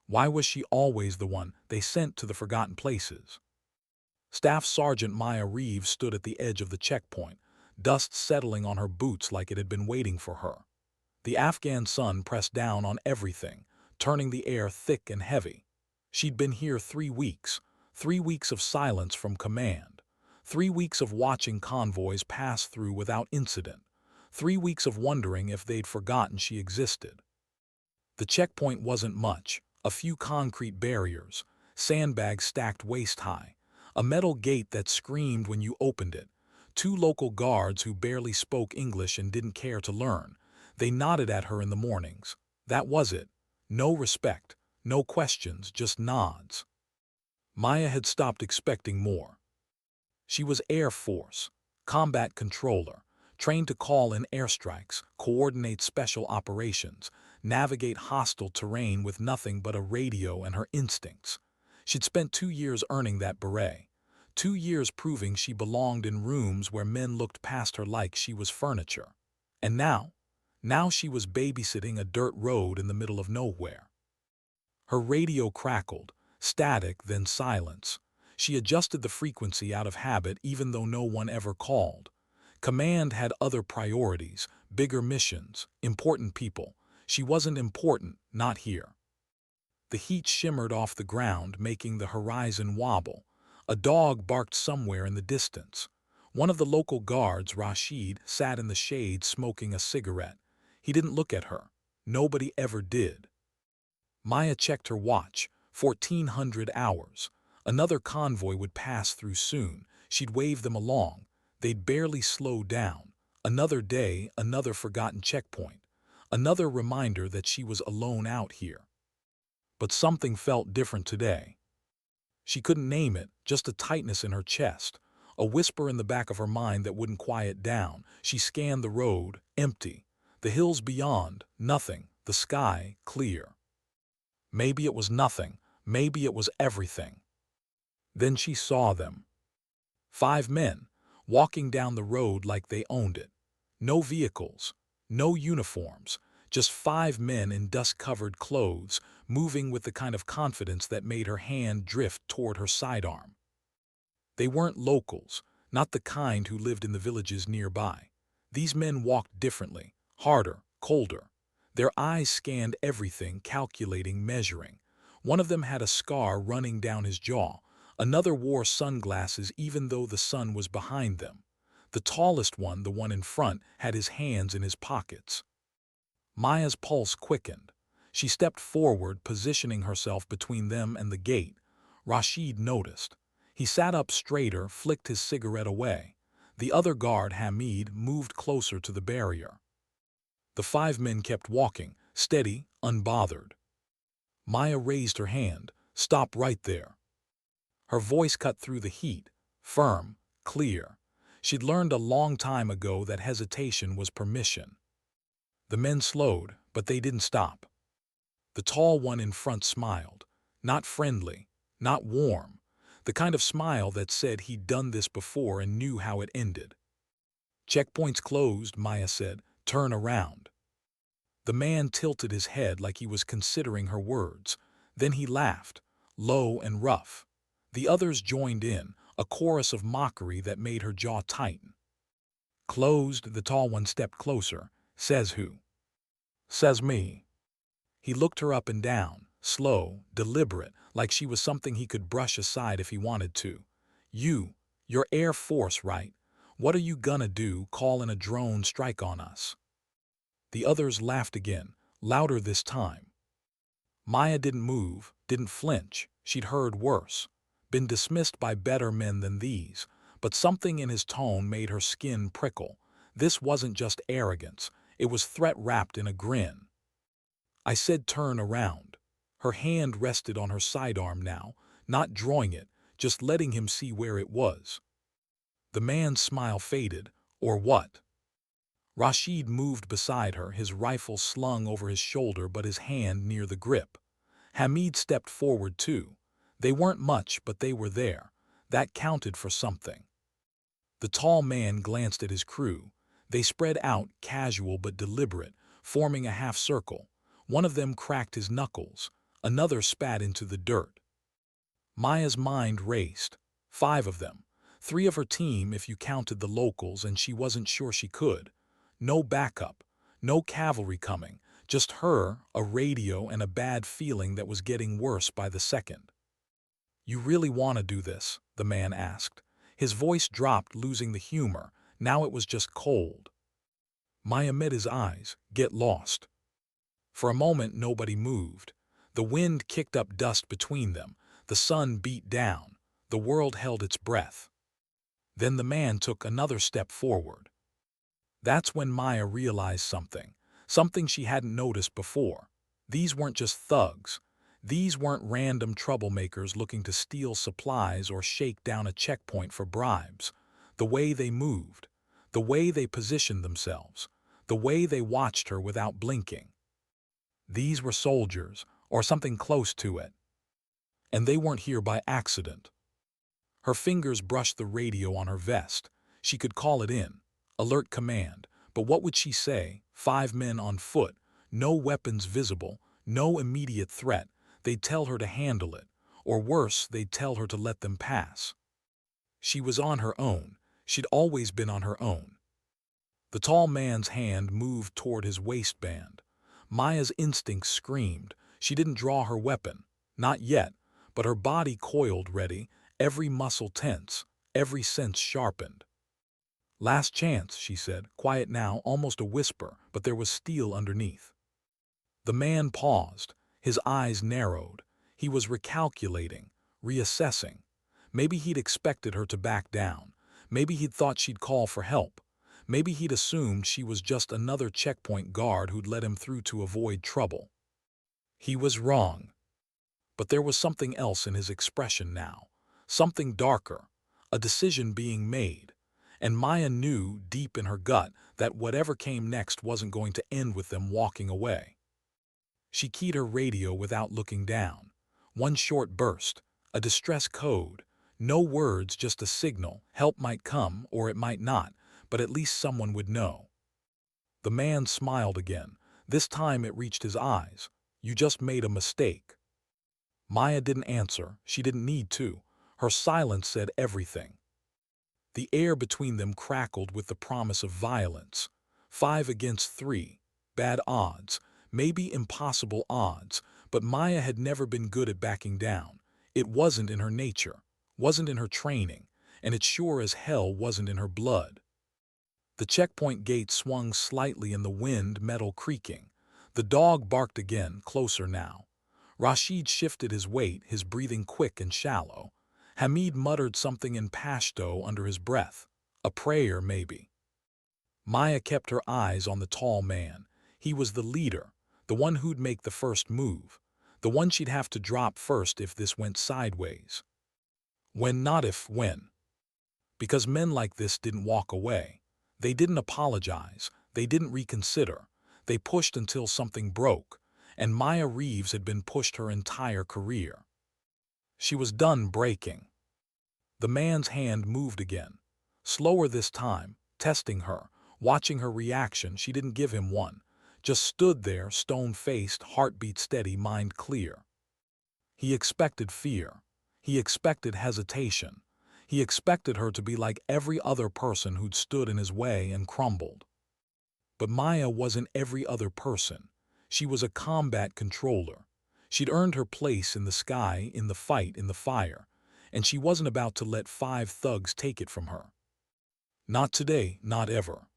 Why was she always the one they sent to the forgotten places? Staff Sergeant Maya Reeves stood at the edge of the checkpoint, dust settling on her boots like it had been waiting for her. The Afghan sun pressed down on everything, turning the air thick and heavy. She'd been here 3 weeks, 3 weeks of silence from command, 3 weeks of watching convoys pass through without incident, 3 weeks of wondering if they'd forgotten she existed. The checkpoint wasn't much, a few concrete barriers, sandbags stacked waist-high, a metal gate that screamed when you opened it, two local guards who barely spoke English and didn't care to learn. They nodded at her in the mornings. That was it. No respect, no questions, just nods. Maya had stopped expecting more. She was Air Force, combat controller, trained to call in airstrikes, coordinate special operations, navigate hostile terrain with nothing but a radio and her instincts. She'd spent 2 years earning that beret, 2 years proving she belonged in rooms where men looked past her like she was furniture. And now she was babysitting a dirt road in the middle of nowhere. Her radio crackled, static then silence. She adjusted the frequency out of habit even though no one ever called. Command had other priorities, bigger missions, important people. She wasn't important, not here. The heat shimmered off the ground, making the horizon wobble. A dog barked somewhere in the distance. One of the local guards, Rashid, sat in the shade smoking a cigarette. He didn't look at her. Nobody ever did. Maya checked her watch. 1400 hours. Another convoy would pass through soon. She'd wave them along. They'd barely slow down. Another day, another forgotten checkpoint. Another reminder that she was alone out here. But something felt different today. She couldn't name it, just a tightness in her chest, a whisper in the back of her mind that wouldn't quiet down. She scanned the road, empty. The hills beyond, nothing. The sky, clear. Maybe it was nothing. Maybe it was everything. Then she saw them. 5 men, walking down the road like they owned it. No vehicles, no uniforms, just 5 men in dust-covered clothes, moving with the kind of confidence that made her hand drift toward her sidearm. They weren't locals, not the kind who lived in the villages nearby. These men walked differently, harder, colder. Their eyes scanned everything, calculating, measuring. One of them had a scar running down his jaw. Another wore sunglasses even though the sun was behind them. The tallest one, the one in front, had his hands in his pockets. Maya's pulse quickened. She stepped forward, positioning herself between them and the gate. Rashid noticed. He sat up straighter, flicked his cigarette away. The other guard, Hamid, moved closer to the barrier. The 5 men kept walking, steady, unbothered. Maya raised her hand. "Stop right there." Her voice cut through the heat, firm, clear. She'd learned a long time ago that hesitation was permission. The men slowed, but they didn't stop. The tall one in front smiled, not friendly, not warm, the kind of smile that said he'd done this before and knew how it ended. "Checkpoint's closed," Maya said. "Turn around." The man tilted his head like he was considering her words. Then he laughed, low and rough. The others joined in, a chorus of mockery that made her jaw tighten. "Closed," the tall one stepped closer. "Says who?" "Says me." He looked her up and down, slow, deliberate, like she was something he could brush aside if he wanted to. You're Air Force, right? What are you gonna do, call in a drone strike on us?" The others laughed again, louder this time. Maya didn't move, didn't flinch. She'd heard worse. Been dismissed by better men than these. But something in his tone made her skin prickle. This wasn't just arrogance. It was threat wrapped in a grin. "I said turn around." Her hand rested on her sidearm now, not drawing it, just letting him see where it was. The man's smile faded. Or what? Rashid moved beside her, his rifle slung over his shoulder but his hand near the grip. Hamid stepped forward too. They weren't much, but they were there. That counted for something. The tall man glanced at his crew. They spread out, casual but deliberate, forming a half circle. One of them cracked his knuckles. Another spat into the dirt. Maya's mind raced. 5 of them. 3 of her team if you counted the locals, and she wasn't sure she could. No backup. No cavalry coming. Just her, a radio, and a bad feeling that was getting worse by the second. "You really want to do this?" the man asked. His voice dropped, losing the humor. Now it was just cold. Maya met his eyes. "Get lost." For a moment nobody moved. The wind kicked up dust between them. The sun beat down. The world held its breath. Then the man took another step forward. That's when Maya realized something. Something she hadn't noticed before. These weren't just thugs. These weren't random troublemakers looking to steal supplies or shake down a checkpoint for bribes. The way they moved, the way they positioned themselves, the way they watched her without blinking. These were soldiers, or something close to it. And they weren't here by accident. Her fingers brushed the radio on her vest. She could call it in. Alert command. But what would she say? 5 men on foot. No weapons visible. No immediate threat. They'd tell her to handle it. Or worse, they'd tell her to let them pass. She was on her own. She'd always been on her own. The tall man's hand moved toward his waistband. Maya's instincts screamed. She didn't draw her weapon. Not yet. But her body coiled ready, every muscle tense, every sense sharpened. "Last chance," she said, quiet now, almost a whisper, but there was steel underneath. The man paused. His eyes narrowed. He was recalculating, reassessing. Maybe he'd expected her to back down. Maybe he'd thought she'd call for help. Maybe he'd assumed she was just another checkpoint guard who'd let him through to avoid trouble. He was wrong. But there was something else in his expression now. Something darker. A decision being made. And Maya knew, deep in her gut, that whatever came next wasn't going to end with them walking away. She keyed her radio without looking down. One short burst. A distress code. No words, just a signal. Help might come, or it might not, but at least someone would know. The man smiled again. This time it reached his eyes. "You just made a mistake." Maya didn't answer. She didn't need to. Her silence said everything. The air between them crackled with the promise of violence. 5 against 3. Bad odds. Maybe impossible odds. But Maya had never been good at backing down. It wasn't in her nature. Wasn't in her training. And it sure as hell wasn't in her blood. The checkpoint gate swung slightly in the wind, metal creaking. The dog barked again, closer now. Rashid shifted his weight, his breathing quick and shallow. Hamid muttered something in Pashto under his breath. A prayer, maybe. Maya kept her eyes on the tall man. He was the leader, the one who'd make the first move, the one she'd have to drop first if this went sideways. When, not if, when. Because men like this didn't walk away. They didn't apologize. They didn't reconsider. They pushed until something broke. And Maya Reeves had been pushed her entire career. She was done breaking. The man's hand moved again. Slower this time, testing her, watching her reaction. She didn't give him one. Just stood there, stone-faced, heartbeat steady, mind clear. He expected fear. He expected hesitation. He expected her to be like every other person who'd stood in his way and crumbled. But Maya wasn't every other person. She was a combat controller. She'd earned her place in the sky, in the fight, in the fire, and she wasn't about to let 5 thugs take it from her. Not today, not ever.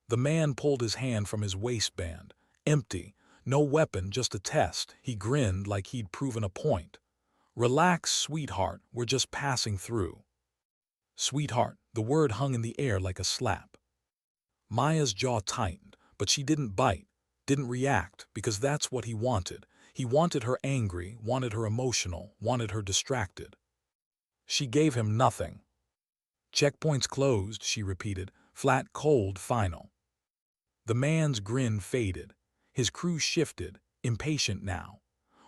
The man pulled his hand from his waistband, empty, no weapon, just a test. He grinned like he'd proven a point. "Relax, sweetheart, we're just passing through." Sweetheart, the word hung in the air like a slap. Maya's jaw tightened, but she didn't bite, didn't react, because that's what he wanted. He wanted her angry, wanted her emotional, wanted her distracted. She gave him nothing. "Checkpoints closed," she repeated, flat, cold, final. The man's grin faded. His crew shifted, impatient now.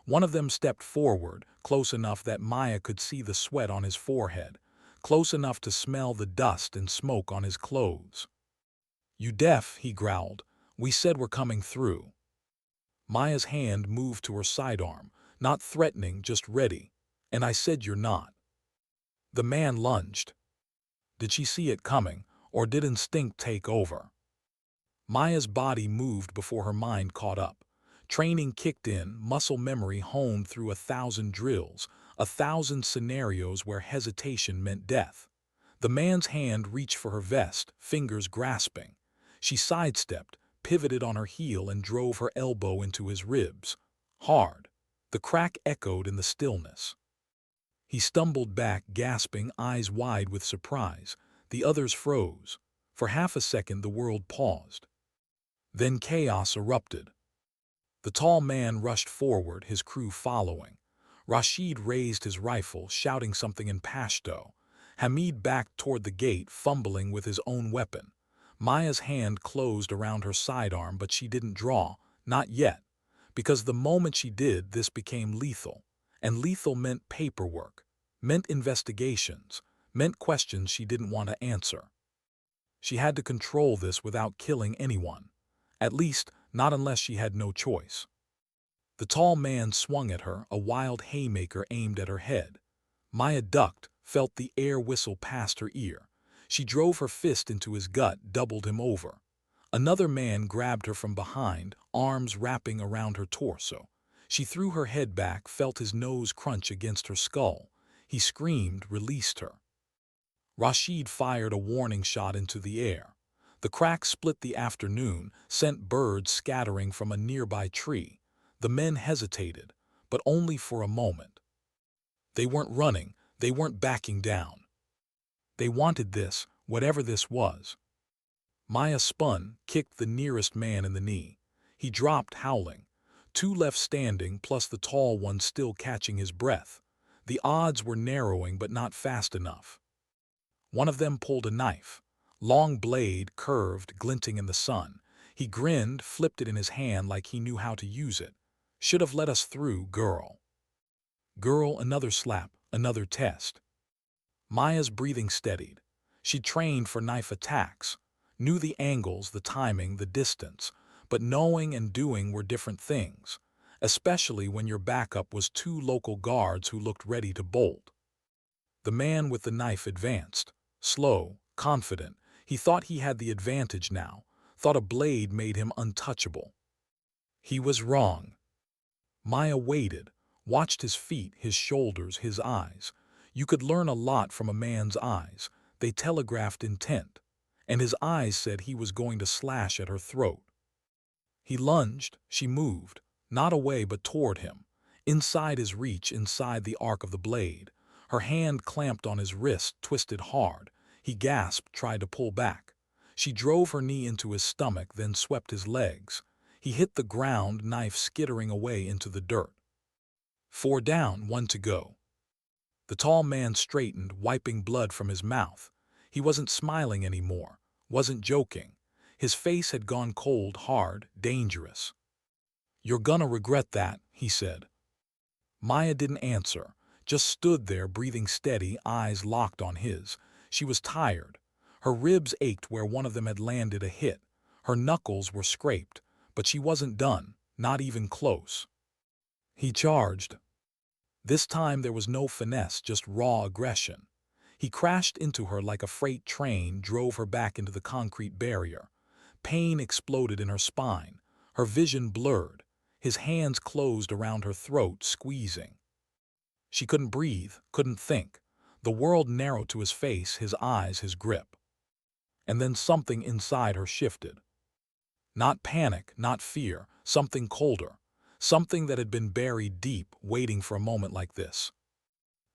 One of them stepped forward, close enough that Maya could see the sweat on his forehead, close enough to smell the dust and smoke on his clothes. "You deaf?" he growled. "We said we're coming through." Maya's hand moved to her sidearm, Not threatening, just ready. And I said you're not. The man lunged. Did she see it coming, or did instinct take over? Maya's body moved before her mind caught up. Training kicked in, muscle memory honed through 1,000 drills, 1,000 scenarios where hesitation meant death. The man's hand reached for her vest, fingers grasping. She sidestepped, pivoted on her heel and drove her elbow into his ribs. Hard. The crack echoed in the stillness. He stumbled back, gasping, eyes wide with surprise. The others froze. For half a second the world paused. Then chaos erupted. The tall man rushed forward, his crew following. Rashid raised his rifle, shouting something in Pashto. Hamid backed toward the gate, fumbling with his own weapon. Maya's hand closed around her sidearm, but she didn't draw, not yet, because the moment she did, this became lethal. And lethal meant paperwork, meant investigations, meant questions she didn't want to answer. She had to control this without killing anyone. At least, not unless she had no choice. The tall man swung at her, a wild haymaker aimed at her head. Maya ducked, felt the air whistle past her ear. She drove her fist into his gut, doubled him over. Another man grabbed her from behind, arms wrapping around her torso. She threw her head back, felt his nose crunch against her skull. He screamed, released her. Rashid fired a warning shot into the air. The crack split the afternoon, sent birds scattering from a nearby tree. The men hesitated, but only for a moment. They weren't running, they weren't backing down. They wanted this, whatever this was. Maya spun, kicked the nearest man in the knee. He dropped, howling. Two left standing, plus the tall one still catching his breath. The odds were narrowing, but not fast enough. One of them pulled a knife. Long blade, curved, glinting in the sun. He grinned, flipped it in his hand like he knew how to use it. Should have let us through, girl. Girl, another slap, another test. Maya's breathing steadied. She trained for knife attacks, knew the angles, the timing, the distance, but knowing and doing were different things, especially when your backup was two local guards who looked ready to bolt. The man with the knife advanced, slow, confident. He thought he had the advantage now, thought a blade made him untouchable. He was wrong. Maya waited, watched his feet, his shoulders, his eyes. You could learn a lot from a man's eyes. They telegraphed intent, and his eyes said he was going to slash at her throat. He lunged, she moved, not away but toward him, inside his reach, inside the arc of the blade. Her hand clamped on his wrist, twisted hard. He gasped, tried to pull back. She drove her knee into his stomach, then swept his legs. He hit the ground, knife skittering away into the dirt. 4 down, 1 to go. The tall man straightened, wiping blood from his mouth. He wasn't smiling anymore, wasn't joking. His face had gone cold, hard, dangerous. "You're gonna regret that," he said. Maya didn't answer, just stood there, breathing steady, eyes locked on his. She was tired. Her ribs ached where one of them had landed a hit. Her knuckles were scraped, but she wasn't done, not even close. He charged. This time there was no finesse, just raw aggression. He crashed into her like a freight train, drove her back into the concrete barrier. Pain exploded in her spine. Her vision blurred. His hands closed around her throat, squeezing. She couldn't breathe, couldn't think. The world narrowed to his face, his eyes, his grip. And then something inside her shifted. Not panic, not fear, something colder. Something that had been buried deep, waiting for a moment like this.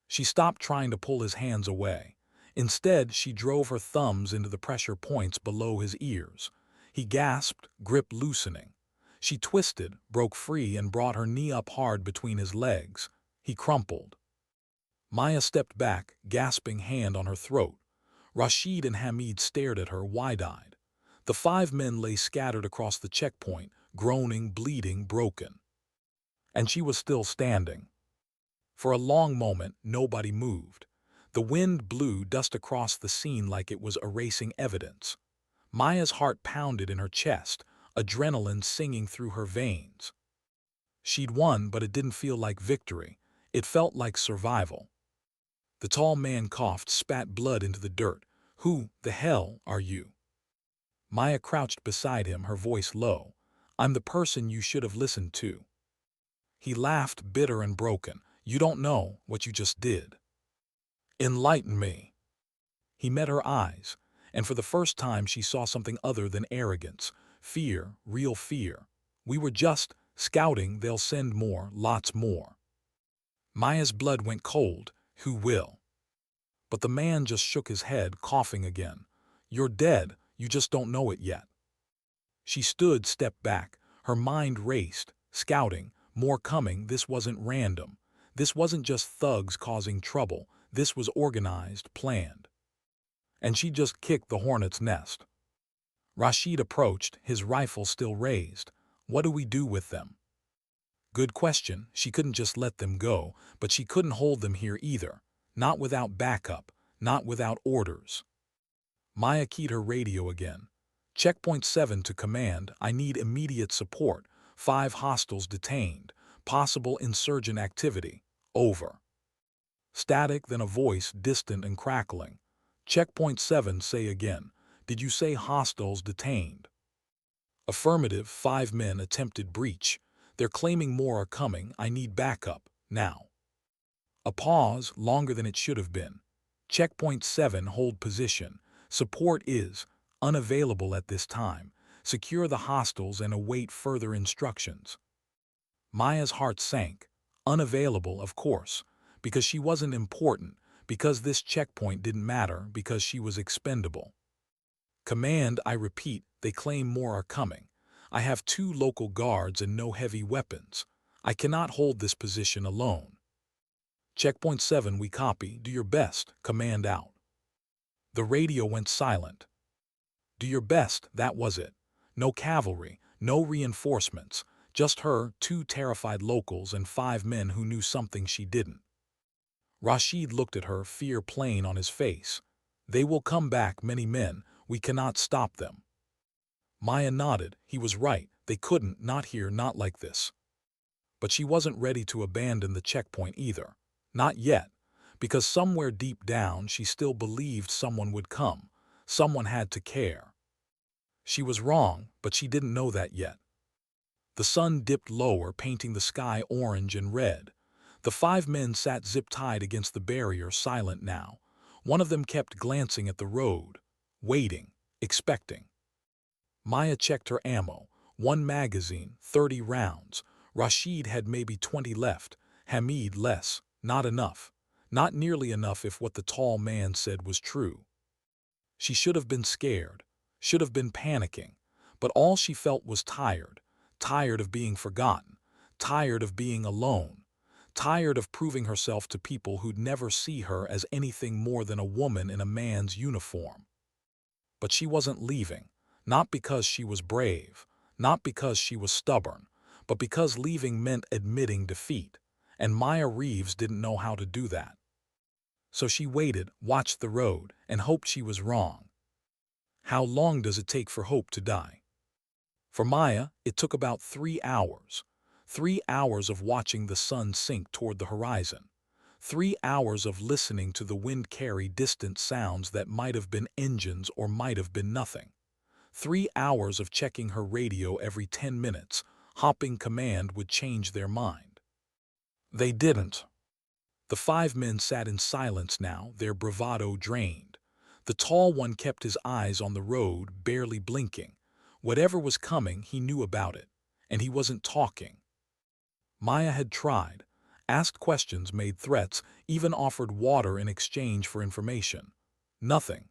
She stopped trying to pull his hands away. Instead, she drove her thumbs into the pressure points below his ears. He gasped, grip loosening. She twisted, broke free, and brought her knee up hard between his legs. He crumpled. Maya stepped back, gasping, hand on her throat. Rashid and Hamid stared at her, wide-eyed. The 5 men lay scattered across the checkpoint, groaning, bleeding, broken. And she was still standing. For a long moment, nobody moved. The wind blew dust across the scene like it was erasing evidence. Maya's heart pounded in her chest, adrenaline singing through her veins. She'd won, but it didn't feel like victory. It felt like survival. The tall man coughed, spat blood into the dirt. "Who the hell are you?" Maya crouched beside him, her voice low. "I'm the person you should have listened to." He laughed, bitter and broken. "You don't know what you just did." "Enlighten me." He met her eyes, and for the first time she saw something other than arrogance. Fear, real fear. "We were just scouting. They'll send more, lots more." Maya's blood went cold. "Who will?" But the man just shook his head, coughing again. "You're dead. You just don't know it yet." She stood, stepped back. Her mind raced. Scouting, more coming. This wasn't random. This wasn't just thugs causing trouble. This was organized, planned. And she just kicked the hornet's nest. Rashid approached, his rifle still raised. "What do we do with them?" Good question. She couldn't just let them go, but she couldn't hold them here either. Not without backup, not without orders. Maya keyed her radio again. "Checkpoint 7 to command. I need immediate support. 5 hostiles detained. Possible insurgent activity. Over." Static, then a voice, distant and crackling. "Checkpoint 7, say again. Did you say hostiles detained?" "Affirmative. 5 men attempted breach. They're claiming more are coming. I need backup. Now." A pause, longer than it should have been. "Checkpoint 7, hold position. Support is unavailable at this time. Secure the hostiles and await further instructions." Maya's heart sank. Unavailable, of course, because she wasn't important, because this checkpoint didn't matter, because she was expendable. "Command, I repeat, they claim more are coming. I have 2 local guards and no heavy weapons. I cannot hold this position alone." "Checkpoint 7, we copy. Do your best. Command out." The radio went silent. Do your best, that was it. No cavalry, no reinforcements, just her, 2 terrified locals and 5 men who knew something she didn't. Rashid looked at her, fear plain on his face. "They will come back, many men. We cannot stop them." Maya nodded. He was right. They couldn't, not here, not like this. But she wasn't ready to abandon the checkpoint either. Not yet, because somewhere deep down she still believed someone would come. Someone had to care. She was wrong, but she didn't know that yet. The sun dipped lower, painting the sky orange and red. The 5 men sat zip-tied against the barrier, silent now. One of them kept glancing at the road, waiting, expecting. Maya checked her ammo. 1 magazine, 30 rounds. Rashid had maybe 20 left. Hamid less. Not enough. Not nearly enough if what the tall man said was true. She should have been scared, should have been panicking, but all she felt was tired. Tired of being forgotten. Tired of being alone. Tired of proving herself to people who'd never see her as anything more than a woman in a man's uniform. But she wasn't leaving. Not because she was brave, not because she was stubborn, but because leaving meant admitting defeat, and Maya Reeves didn't know how to do that. So she waited, watched the road, and hoped she was wrong. How long does it take for hope to die? For Maya, it took about 3 hours. 3 hours of watching the sun sink toward the horizon. 3 hours of listening to the wind carry distant sounds that might have been engines or might have been nothing. 3 hours of checking her radio every 10 minutes, hopping command would change their mind. They didn't. The 5 men sat in silence now, their bravado drained. The tall one kept his eyes on the road, barely blinking. Whatever was coming, he knew about it, and he wasn't talking. Maya had tried, asked questions, made threats, even offered water in exchange for information. Nothing.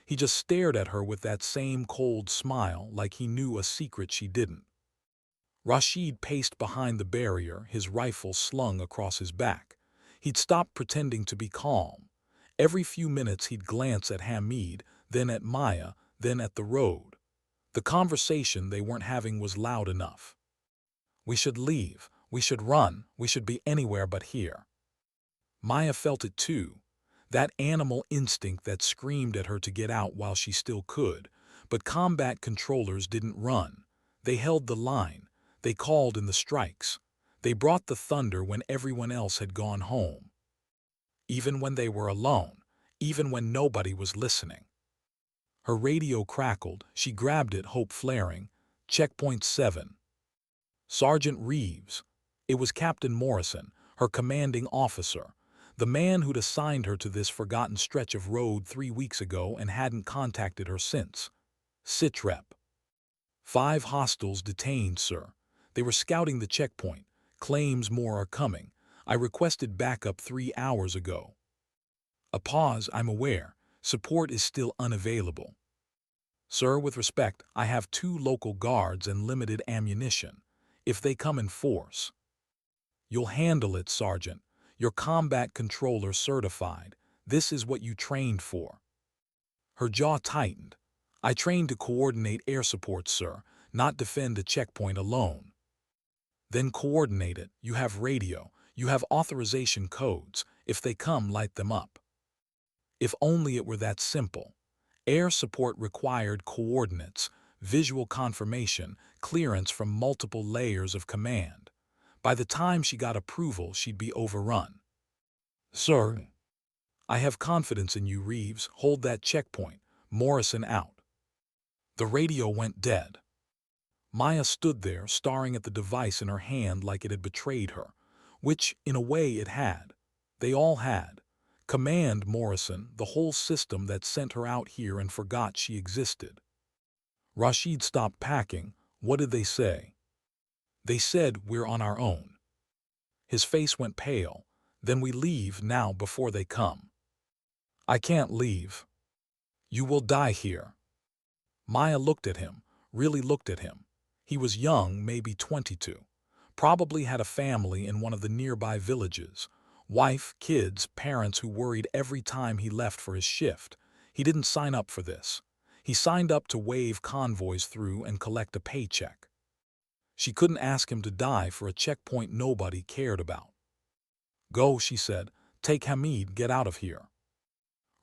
He just stared at her with that same cold smile, like he knew a secret she didn't. Rashid paced behind the barrier, his rifle slung across his back. He'd stopped pretending to be calm. Every few minutes he'd glance at Hamid, then at Maya, then at the road. The conversation they weren't having was loud enough. "We should leave. We should run. We should be anywhere but here." Maya felt it too. That animal instinct that screamed at her to get out while she still could. But combat controllers didn't run. They held the line. They called in the strikes. They brought the thunder when everyone else had gone home, even when they were alone, even when nobody was listening. Her radio crackled. She grabbed it, hope flaring. Checkpoint 7. Sergeant Reeves. It was Captain Morrison, her commanding officer, the man who'd assigned her to this forgotten stretch of road 3 weeks ago and hadn't contacted her since. Sitrep. 5 hostiles detained, sir. They were scouting the checkpoint. Claims more are coming. I requested backup 3 hours ago. A pause, I'm aware. Support is still unavailable. Sir, with respect, I have 2 local guards and limited ammunition. If they come in force. You'll handle it, Sergeant. You're combat controller certified. This is what you trained for. Her jaw tightened. I trained to coordinate air support, sir, not defend a checkpoint alone. Then coordinate it. You have radio. You have authorization codes. If they come, light them up. If only it were that simple. Air support required coordinates, visual confirmation, clearance from multiple layers of command. By the time she got approval, she'd be overrun. Sir, I have confidence in you, Reeves. Hold that checkpoint. Morrison out. The radio went dead. Maya stood there, staring at the device in her hand like it had betrayed her, which, in a way, it had. They all had. Command, Morrison, the whole system that sent her out here and forgot she existed. Rashid stopped packing. What did they say? They said, we're on our own. His face went pale. Then we leave now before they come. I can't leave. You will die here. Maya looked at him, really looked at him. He was young, maybe 22. Probably had a family in one of the nearby villages. Wife, kids, parents who worried every time he left for his shift. He didn't sign up for this. He signed up to wave convoys through and collect a paycheck. She couldn't ask him to die for a checkpoint nobody cared about. Go, she said. Take Hamid, get out of here.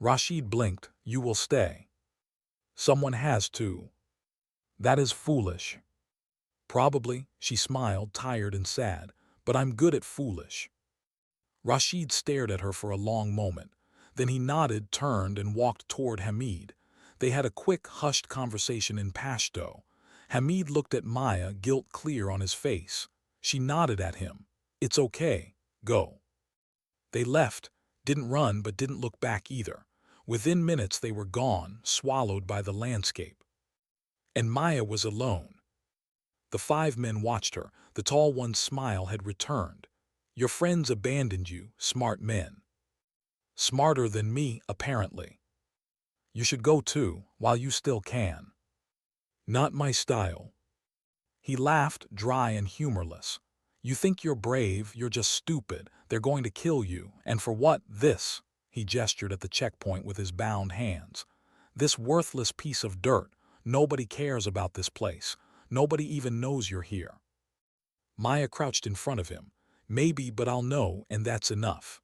Rashid blinked. You will stay. Someone has to. That is foolish. Probably, she smiled, tired and sad, but I'm good at foolish. Rashid stared at her for a long moment. Then he nodded, turned, and walked toward Hamid. They had a quick, hushed conversation in Pashto. Hamid looked at Maya, guilt clear on his face. She nodded at him. It's okay. Go. They left, didn't run but didn't look back either. Within minutes they were gone, swallowed by the landscape. And Maya was alone. The 5 men watched her. The tall one's smile had returned. Your friends abandoned you, smart men. Smarter than me, apparently. You should go too, while you still can. Not my style. He laughed, dry and humorless. You think you're brave, you're just stupid. They're going to kill you. And for what? This. He gestured at the checkpoint with his bound hands. This worthless piece of dirt. Nobody cares about this place. Nobody even knows you're here. Maya crouched in front of him. Maybe, but I'll know, and that's enough.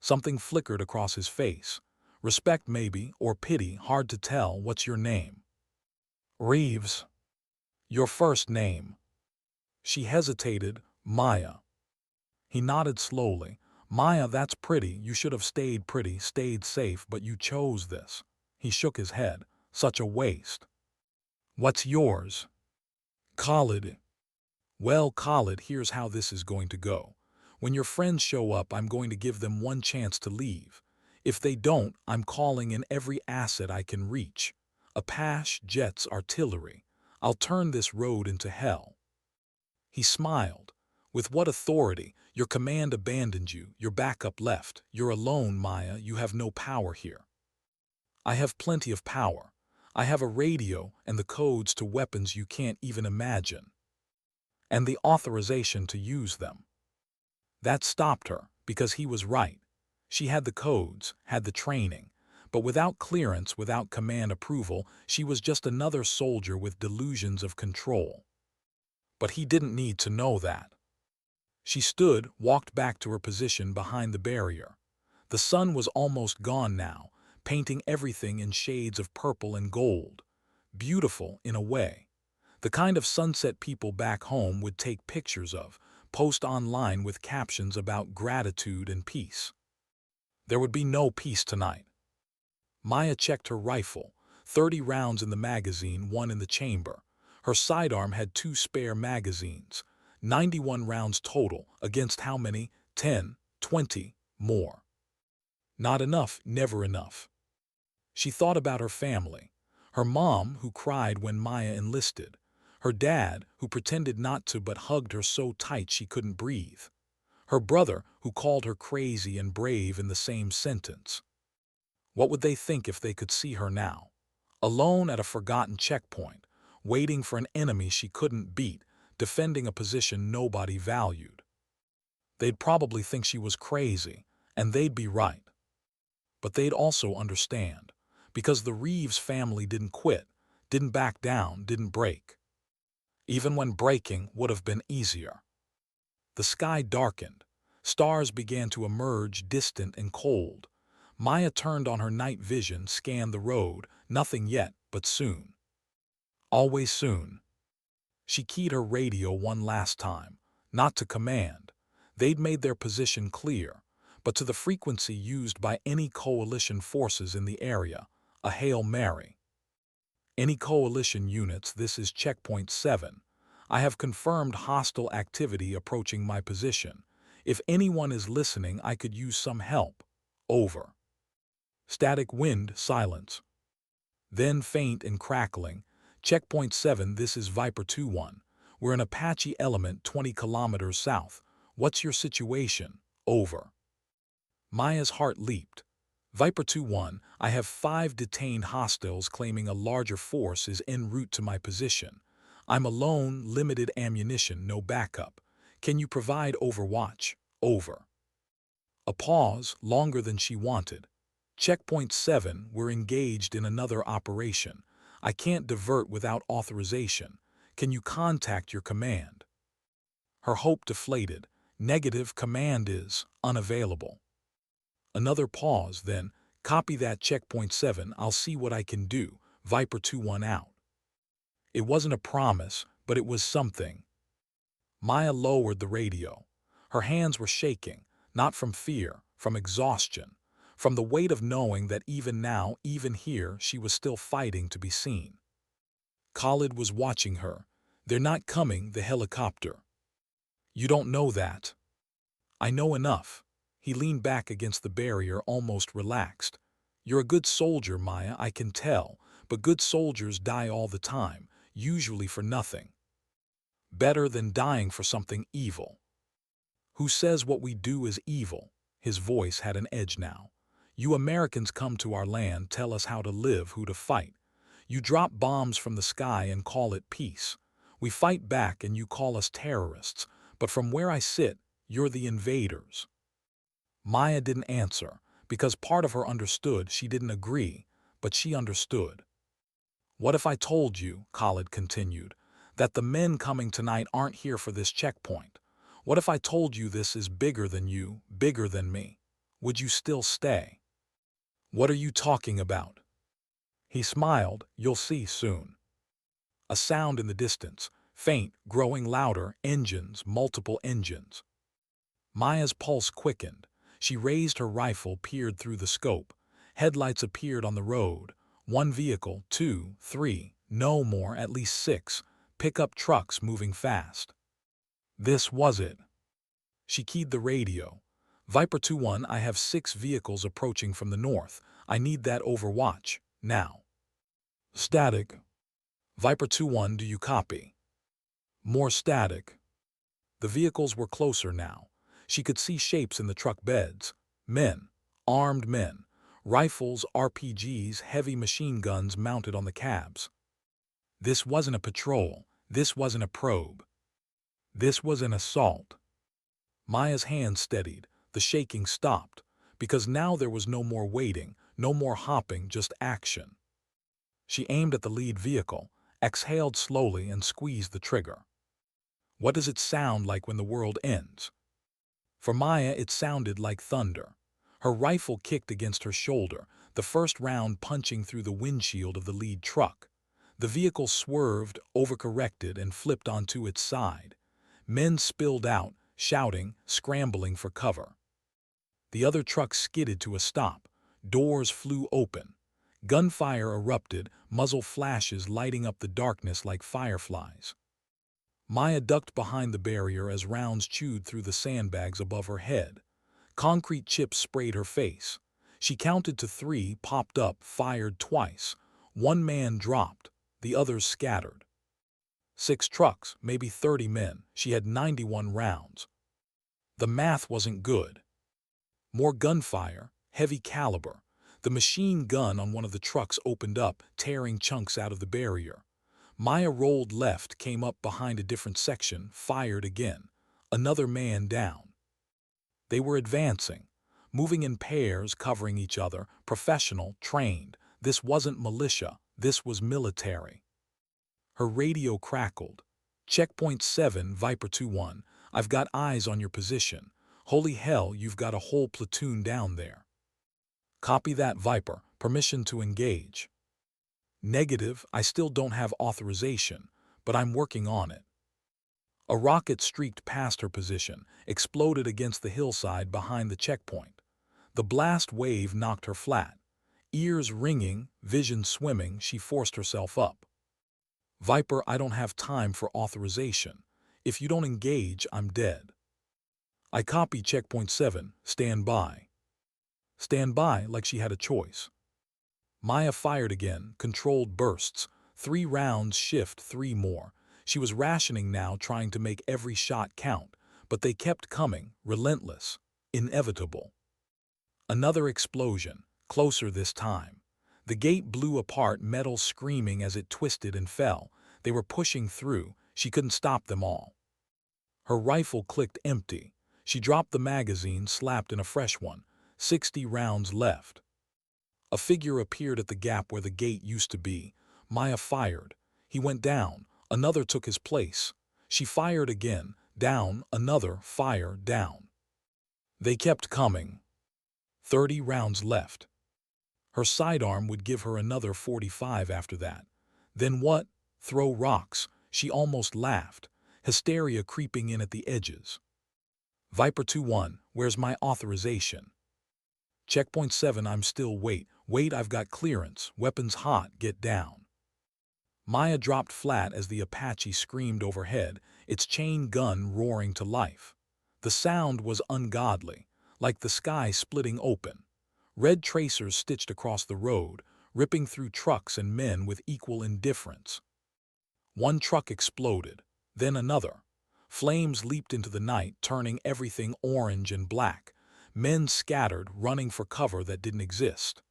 Something flickered across his face. Respect maybe, or pity, hard to tell. What's your name? Reeves. Your first name. She hesitated. Maya. He nodded slowly. Maya, that's pretty. You should have stayed pretty, stayed safe, but you chose this. He shook his head. Such a waste. What's yours? Khalid. Well, Khalid, here's how this is going to go. When your friends show up, I'm going to give them one chance to leave. If they don't, I'm calling in every asset I can reach. Apache, jets, artillery. I'll turn this road into hell. He smiled. With what authority? Your command abandoned you. Your backup left. You're alone, Maya. You have no power here. I have plenty of power. I have a radio and the codes to weapons you can't even imagine. And the authorization to use them. That stopped her, because he was right. She had the codes, had the training, but without clearance, without command approval, she was just another soldier with delusions of control. But he didn't need to know that. She stood, walked back to her position behind the barrier. The sun was almost gone now, painting everything in shades of purple and gold. Beautiful, in a way. The kind of sunset people back home would take pictures of, post online with captions about gratitude and peace. There would be no peace tonight. Maya checked her rifle, 30 rounds in the magazine, one in the chamber. Her sidearm had 2 spare magazines, 91 rounds total, against how many? 10, 20, more. Not enough, never enough. She thought about her family. Her mom, who cried when Maya enlisted. Her dad, who pretended not to but hugged her so tight she couldn't breathe. Her brother, who called her crazy and brave in the same sentence. What would they think if they could see her now? Alone at a forgotten checkpoint, waiting for an enemy she couldn't beat, defending a position nobody valued. They'd probably think she was crazy, and they'd be right. But they'd also understand, because the Reeves family didn't quit, didn't back down, didn't break. Even when breaking would have been easier. The sky darkened. Stars began to emerge, distant and cold. Maya turned on her night vision, scanned the road. Nothing yet, but soon. Always soon. She keyed her radio one last time, not to command. They'd made their position clear, but to the frequency used by any coalition forces in the area, a Hail Mary. Any coalition units, this is checkpoint 7. I have confirmed hostile activity approaching my position. If anyone is listening, I could use some help. Over. Static wind, silence. Then faint and crackling. Checkpoint 7, this is Viper 2-1. We're an Apache element 20 kilometers south. What's your situation? Over. Maya's heart leaped. Viper 2-1, I have 5 detained hostiles claiming a larger force is en route to my position. I'm alone, limited ammunition, no backup. Can you provide overwatch? Over. A pause, longer than she wanted. Checkpoint 7, we're engaged in another operation. I can't divert without authorization. Can you contact your command? Her hope deflated. Negative, command is unavailable. Another pause, then, copy that checkpoint 7, I'll see what I can do. Viper 2-1 out. It wasn't a promise, but it was something. Maya lowered the radio. Her hands were shaking, not from fear, from exhaustion. From the weight of knowing that even now, even here, she was still fighting to be seen. Khalid was watching her. They're not coming, the helicopter. You don't know that. I know enough. He leaned back against the barrier, almost relaxed. You're a good soldier, Maya, I can tell, but good soldiers die all the time, usually for nothing. Better than dying for something evil. Who says what we do is evil? His voice had an edge now. You Americans come to our land, tell us how to live, who to fight. You drop bombs from the sky and call it peace. We fight back and you call us terrorists, but from where I sit, you're the invaders. Maya didn't answer, because part of her understood she didn't agree, but she understood. What if I told you, Khalid continued, that the men coming tonight aren't here for this checkpoint? What if I told you this is bigger than you, bigger than me? Would you still stay? What are you talking about? He smiled. You'll see soon. A sound in the distance, faint, growing louder, engines, multiple engines. Maya's pulse quickened. She raised her rifle, peered through the scope. Headlights appeared on the road. 1 vehicle, 2, 3, no more, at least 6. Pickup trucks moving fast. This was it. She keyed the radio. Viper 2-1, I have 6 vehicles approaching from the north. I need that overwatch, now. Static. Viper 2-1, do you copy? More static. The vehicles were closer now. She could see shapes in the truck beds. Men. Armed men. Rifles, RPGs, heavy machine guns mounted on the cabs. This wasn't a patrol. This wasn't a probe. This was an assault. Maya's hand steadied. The shaking stopped, because now there was no more waiting, no more hopping, just action. She aimed at the lead vehicle, exhaled slowly, and squeezed the trigger. What does it sound like when the world ends? For Maya, it sounded like thunder. Her rifle kicked against her shoulder, the first round punching through the windshield of the lead truck. The vehicle swerved, overcorrected, and flipped onto its side. Men spilled out, shouting, scrambling for cover. The other truck skidded to a stop. Doors flew open. Gunfire erupted, muzzle flashes lighting up the darkness like fireflies. Maya ducked behind the barrier as rounds chewed through the sandbags above her head. Concrete chips sprayed her face. She counted to 3, popped up, fired twice. One man dropped, the others scattered. 6 trucks, maybe 30 men. She had 91 rounds. The math wasn't good. More gunfire, heavy caliber. The machine gun on one of the trucks opened up, tearing chunks out of the barrier. Maya rolled left, came up behind a different section, fired again. Another man down. They were advancing, moving in pairs, covering each other, professional, trained. This wasn't militia, this was military. Her radio crackled. Checkpoint 7, Viper 2-1. I've got eyes on your position. Holy hell, you've got a whole platoon down there. Copy that, Viper. Permission to engage. Negative, I still don't have authorization, but I'm working on it. A rocket streaked past her position, exploded against the hillside behind the checkpoint. The blast wave knocked her flat. Ears ringing, vision swimming, she forced herself up. Viper, I don't have time for authorization. If you don't engage, I'm dead. I copy checkpoint 7, stand by. Stand by like she had a choice. Maya fired again, controlled bursts. 3 rounds shift, 3 more. She was rationing now, trying to make every shot count, but they kept coming, relentless, inevitable. Another explosion, closer this time. The gate blew apart, metal screaming as it twisted and fell. They were pushing through. She couldn't stop them all. Her rifle clicked empty. She dropped the magazine, slapped in a fresh one. 60 rounds left. A figure appeared at the gap where the gate used to be. Maya fired. He went down. Another took his place. She fired again. Down. Another. Fire. Down. They kept coming. 30 rounds left. Her sidearm would give her another 45 after that. Then what? Throw rocks. She almost laughed. Hysteria creeping in at the edges. Viper 2-1, where's my authorization? Checkpoint 7, I'm still wait, I've got clearance, weapons hot, get down. Maya dropped flat as the Apache screamed overhead, its chain gun roaring to life. The sound was ungodly, like the sky splitting open. Red tracers stitched across the road, ripping through trucks and men with equal indifference. One truck exploded, then another. Flames leaped into the night, turning everything orange and black. Men scattered, running for cover that didn't exist.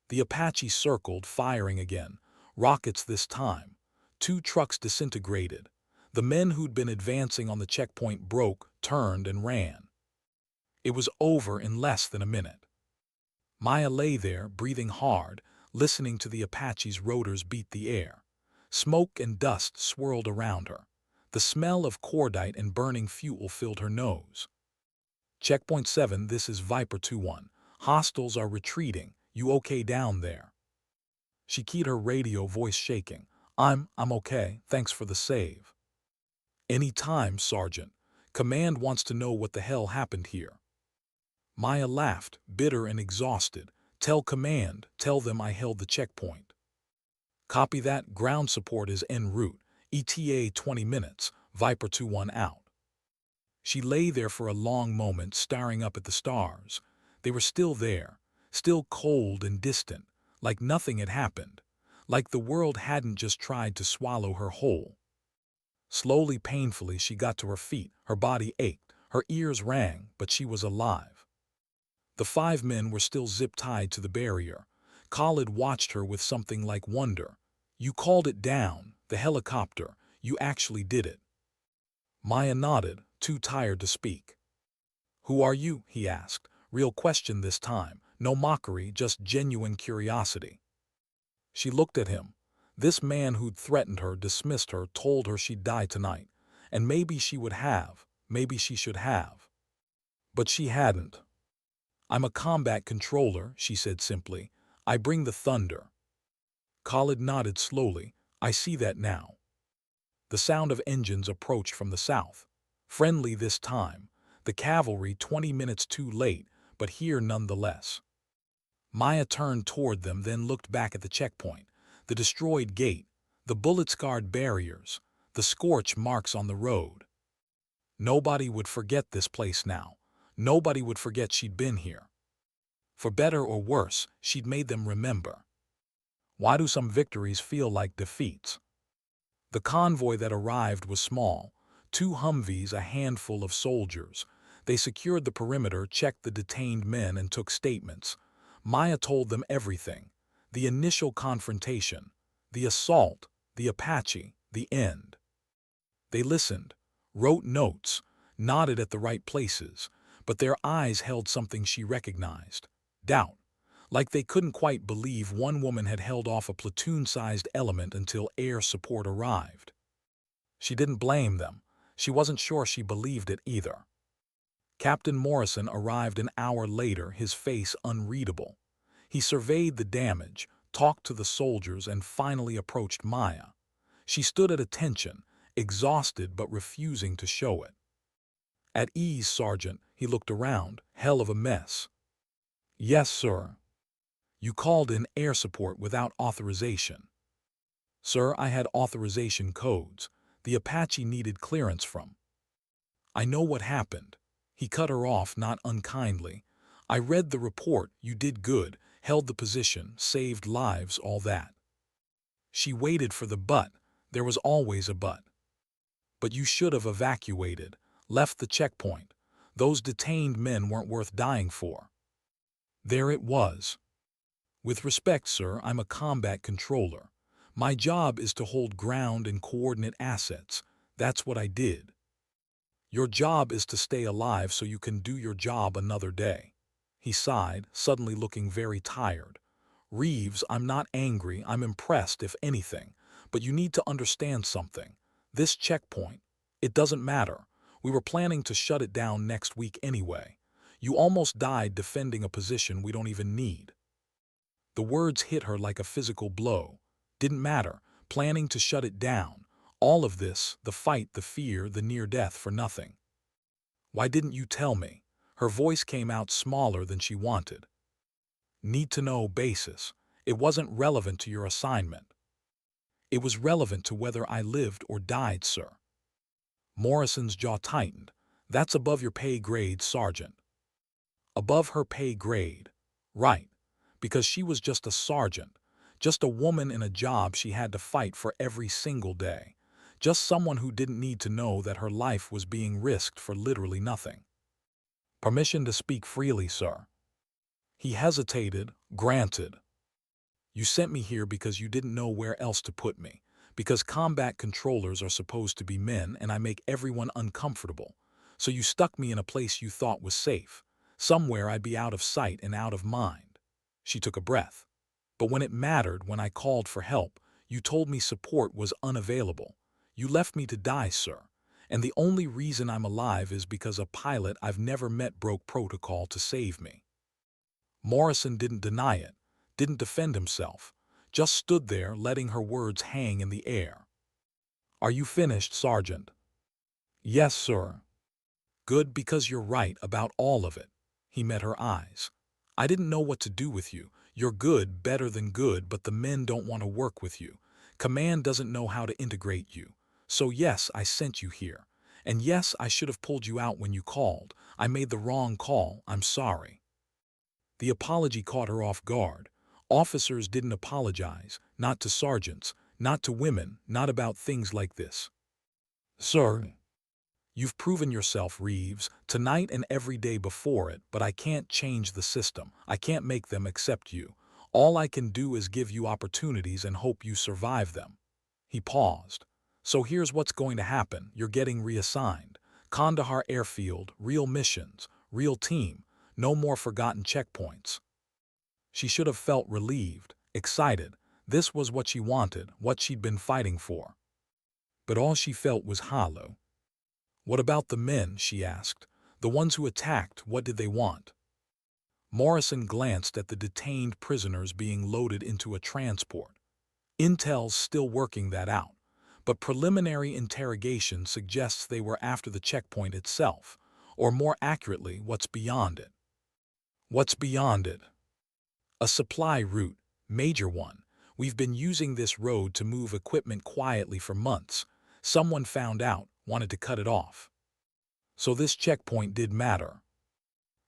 The Apache circled, firing again. Rockets this time. 2 trucks disintegrated. The men who'd been advancing on the checkpoint broke, turned, and ran. It was over in less than a minute. Maya lay there, breathing hard, listening to the Apache's rotors beat the air. Smoke and dust swirled around her. The smell of cordite and burning fuel filled her nose. Checkpoint 7, this is Viper 2-1. Hostiles are retreating. You okay down there? She keyed her radio, voice shaking. I'm okay, thanks for the save. Any time, Sergeant. Command wants to know what the hell happened here. Maya laughed, bitter and exhausted. Tell Command, tell them I held the checkpoint. Copy that, ground support is en route. ETA 20 minutes, Viper 2-1 out. She lay there for a long moment, staring up at the stars. They were still there, still cold and distant, like nothing had happened, like the world hadn't just tried to swallow her whole. Slowly, painfully, she got to her feet. Her body ached, her ears rang, but she was alive. The 5 men were still zip-tied to the barrier. Khalid watched her with something like wonder. You called it down, the helicopter. You actually did it. Maya nodded, too tired to speak. Who are you? He asked. Real question this time. No mockery, just genuine curiosity. She looked at him. This man who'd threatened her, dismissed her, told her she'd die tonight. And maybe she would have, maybe she should have. But she hadn't. I'm a combat controller, she said simply. I bring the thunder. Khalid nodded slowly. I see that now. The sound of engines approached from the south. Friendly this time. The cavalry 20 minutes too late, but here nonetheless. Maya turned toward them, then looked back at the checkpoint. The destroyed gate, the bullet-scarred barriers, the scorch marks on the road. Nobody would forget this place now. Nobody would forget she'd been here. For better or worse, she'd made them remember. Why do some victories feel like defeats? The convoy that arrived was small. 2 Humvees, a handful of soldiers. They secured the perimeter, checked the detained men, and took statements. Maya told them everything. The initial confrontation, the assault, the Apache, the end. They listened, wrote notes, nodded at the right places, but their eyes held something she recognized: doubt. Like they couldn't quite believe one woman had held off a platoon-sized element until air support arrived. She didn't blame them. She wasn't sure she believed it either. Captain Morrison arrived an hour later, his face unreadable. He surveyed the damage, talked to the soldiers, and finally approached Maya. She stood at attention, exhausted but refusing to show it. At ease, Sergeant, he looked around. Hell of a mess. Yes, sir. You called in air support without authorization. Sir, I had authorization codes. The Apache needed clearance from. I know what happened. He cut her off, not unkindly. I read the report. You did good, held the position, saved lives, all that. She waited for the but. There was always a but. But you should have evacuated, left the checkpoint. Those detained men weren't worth dying for. There it was. With respect, sir, I'm a combat controller. My job is to hold ground and coordinate assets. That's what I did. Your job is to stay alive so you can do your job another day. He sighed, suddenly looking very tired. Reeves, I'm not angry, I'm impressed, if anything. But you need to understand something. This checkpoint, it doesn't matter. We were planning to shut it down next week anyway. You almost died defending a position we don't even need. The words hit her like a physical blow. Didn't matter. Planning to shut it down. All of this, the fight, the fear, the near death, for nothing. Why didn't you tell me? Her voice came out smaller than she wanted. Need-to-know basis. It wasn't relevant to your assignment. It was relevant to whether I lived or died, sir. Morrison's jaw tightened. That's above your pay grade, Sergeant. Above her pay grade. Right. Because she was just a sergeant. Just a woman in a job she had to fight for every single day. Just someone who didn't need to know that her life was being risked for literally nothing. Permission to speak freely, sir. He hesitated. Granted. You sent me here because you didn't know where else to put me. Because combat controllers are supposed to be men and I make everyone uncomfortable. So you stuck me in a place you thought was safe. Somewhere I'd be out of sight and out of mind. She took a breath. But when it mattered, when I called for help, you told me support was unavailable. You left me to die, sir. And the only reason I'm alive is because a pilot I've never met broke protocol to save me. Morrison didn't deny it, didn't defend himself, just stood there letting her words hang in the air. Are you finished, Sergeant? Yes, sir. Good, because you're right about all of it. He met her eyes. I didn't know what to do with you. You're good, better than good, but the men don't want to work with you. Command doesn't know how to integrate you. So yes, I sent you here. And yes, I should have pulled you out when you called. I made the wrong call. I'm sorry. The apology caught her off guard. Officers didn't apologize, not to sergeants, not to women, not about things like this. Sir, you've proven yourself, Reeves, tonight and every day before it, but I can't change the system. I can't make them accept you. All I can do is give you opportunities and hope you survive them. He paused. So here's what's going to happen. You're getting reassigned. Kandahar Airfield, real missions, real team, no more forgotten checkpoints. She should have felt relieved, excited. This was what she wanted, what she'd been fighting for. But all she felt was hollow. What about the men, she asked. The ones who attacked, what did they want? Morrison glanced at the detained prisoners being loaded into a transport. Intel's still working that out. but preliminary interrogation suggests they were after the checkpoint itself, or more accurately, what's beyond it. What's beyond it? A supply route, major one. We've been using this road to move equipment quietly for months. Someone found out, wanted to cut it off. So this checkpoint did matter.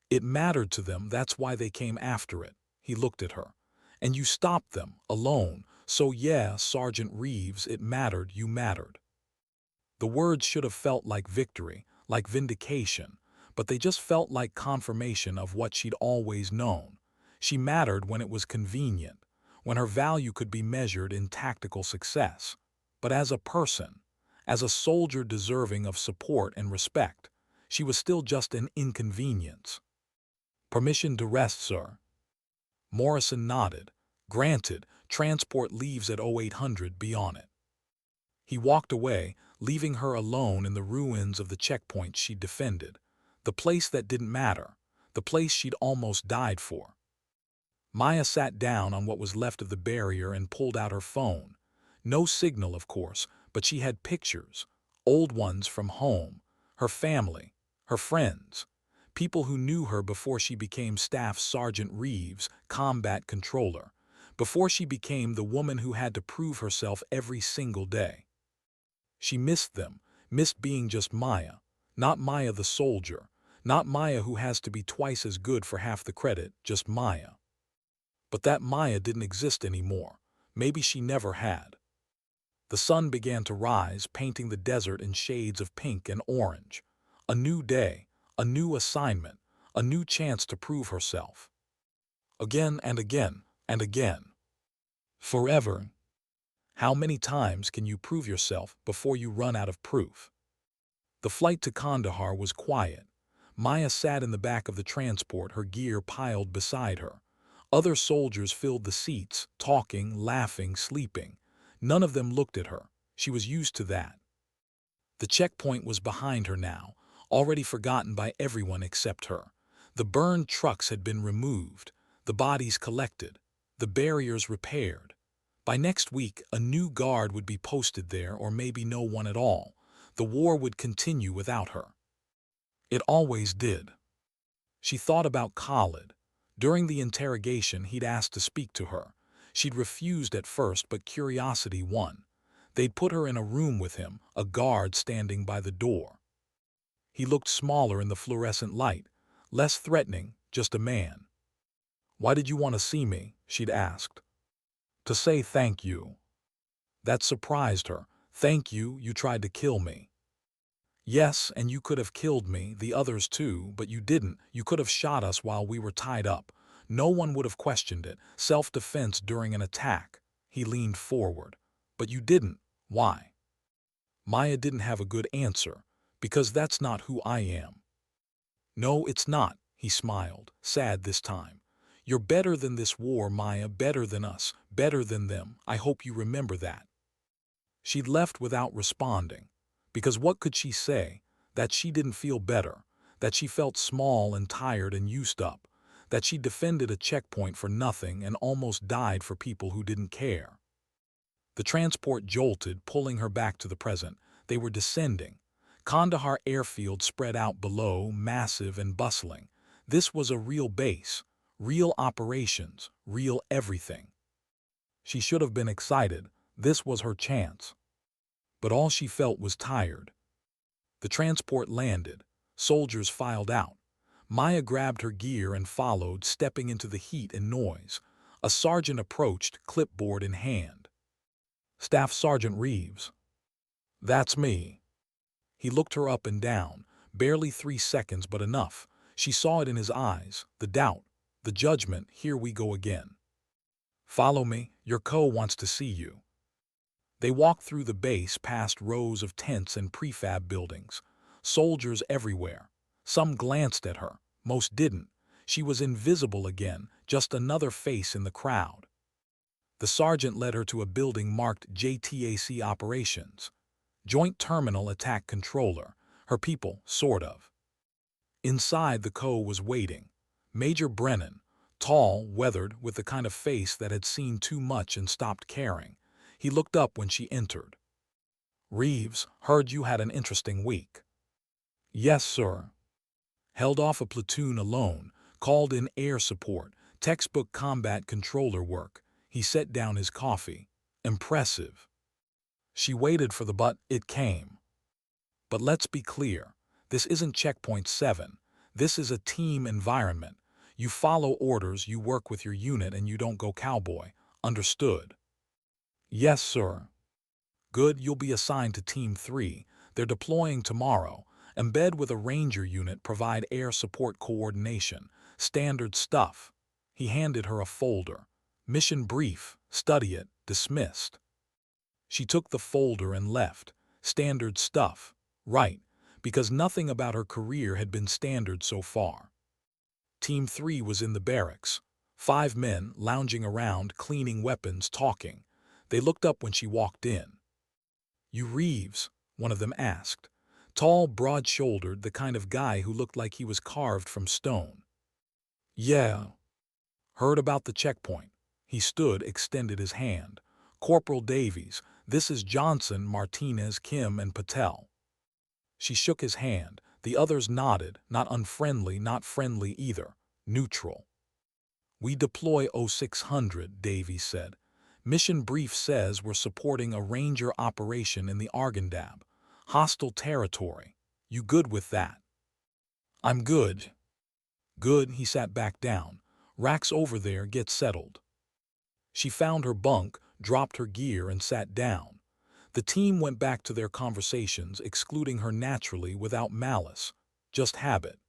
It mattered to them, that's why they came after it. He looked at her. And you stopped them, alone. So yeah, Sergeant Reeves, it mattered, you mattered. The words should have felt like victory, like vindication, but they just felt like confirmation of what she'd always known. She mattered when it was convenient, when her value could be measured in tactical success. But as a person, as a soldier deserving of support and respect, she was still just an inconvenience. Permission to rest, sir. Morrison nodded. Granted, transport leaves at 0800, be on it. He walked away, leaving her alone in the ruins of the checkpoint she'd defended, the place that didn't matter, the place she'd almost died for. Maya sat down on what was left of the barrier and pulled out her phone. No signal, of course, but she had pictures, old ones from home, her family, her friends, people who knew her before she became Staff Sergeant Reeves, combat controller, before she became the woman who had to prove herself every single day. She missed them, missed being just Maya, not Maya the soldier, not Maya who has to be twice as good for half the credit, just Maya. But that Maya didn't exist anymore. Maybe she never had. The sun began to rise, painting the desert in shades of pink and orange. A new day, a new assignment, a new chance to prove herself. Again and again and again. Forever. How many times can you prove yourself before you run out of proof? The flight to Kandahar was quiet. Maya sat in the back of the transport, her gear piled beside her. Other soldiers filled the seats, talking, laughing, sleeping. None of them looked at her. She was used to that. The checkpoint was behind her now, already forgotten by everyone except her. The burned trucks had been removed, the bodies collected, the barriers repaired. By next week, a new guard would be posted there, or maybe no one at all. The war would continue without her. It always did. She thought about Khalid. During the interrogation, he'd asked to speak to her. She'd refused at first, but curiosity won. They'd put her in a room with him, a guard standing by the door. He looked smaller in the fluorescent light, less threatening, just a man. "Why did you want to see me?" she'd asked. "To say thank you." That surprised her. "Thank you, you tried to kill me." "Yes, and you could have killed me, the others too, but you didn't. You could have shot us while we were tied up. No one would have questioned it. Self-defense during an attack." He leaned forward. "But you didn't. Why?" Maya didn't have a good answer. "Because that's not who I am." "No, it's not," he smiled, sad this time. "You're better than this war, Maya, better than us, better than them. I hope you remember that." She'd left without responding. Because what could she say? That she didn't feel better, that she felt small and tired and used up, that she defended a checkpoint for nothing and almost died for people who didn't care. The transport jolted, pulling her back to the present. They were descending. Kandahar airfield spread out below, massive and bustling. This was a real base, real operations, real everything. She should have been excited. This was her chance. But all she felt was tired. The transport landed. Soldiers filed out. Maya grabbed her gear and followed, stepping into the heat and noise. A sergeant approached, clipboard in hand. "Staff Sergeant Reeves." "That's me." He looked her up and down. Barely 3 seconds, but enough. She saw it in his eyes, the doubt, the judgment. "Here we go again." "Follow me, your co wants to see you." They walked through the base, past rows of tents and prefab buildings. Soldiers everywhere. Some glanced at her, most didn't. She was invisible again, just another face in the crowd. The sergeant led her to a building marked JTAC Operations. Joint Terminal Attack Controller. Her people, sort of. Inside, the co was waiting. Major Brennan, tall, weathered, with the kind of face that had seen too much and stopped caring. He looked up when she entered. Reeves, heard you had an interesting week. Yes, sir. Held off a platoon alone, called in air support, textbook combat controller work. He set down his coffee. Impressive. She waited for the but it came. But let's be clear, this isn't Checkpoint 7. This is a team environment. You follow orders, you work with your unit, and you don't go cowboy. Understood? Yes, sir. Good, you'll be assigned to Team 3. They're deploying tomorrow. Embed with a Ranger unit, provide air support coordination. Standard stuff. He handed her a folder. Mission brief. Study it. Dismissed. She took the folder and left. Standard stuff. Right, because nothing about her career had been standard so far. Team 3 was in the barracks. 5 men lounging around, cleaning weapons, talking. They looked up when she walked in. You Reeves? One of them asked. Tall, broad-shouldered, the kind of guy who looked like he was carved from stone. Yeah. Heard about the checkpoint. He stood, extended his hand. Corporal Davies, this is Johnson, Martinez, Kim, and Patel. She shook his hand. The others nodded, not unfriendly, not friendly either. Neutral. We deploy 0600, Davies said. Mission brief says we're supporting a Ranger operation in the Argandab. Hostile territory. You good with that? I'm good. Good, he sat back down. Racks over there, get settled. She found her bunk, dropped her gear, and sat down. The team went back to their conversations, excluding her naturally, without malice. Just habit.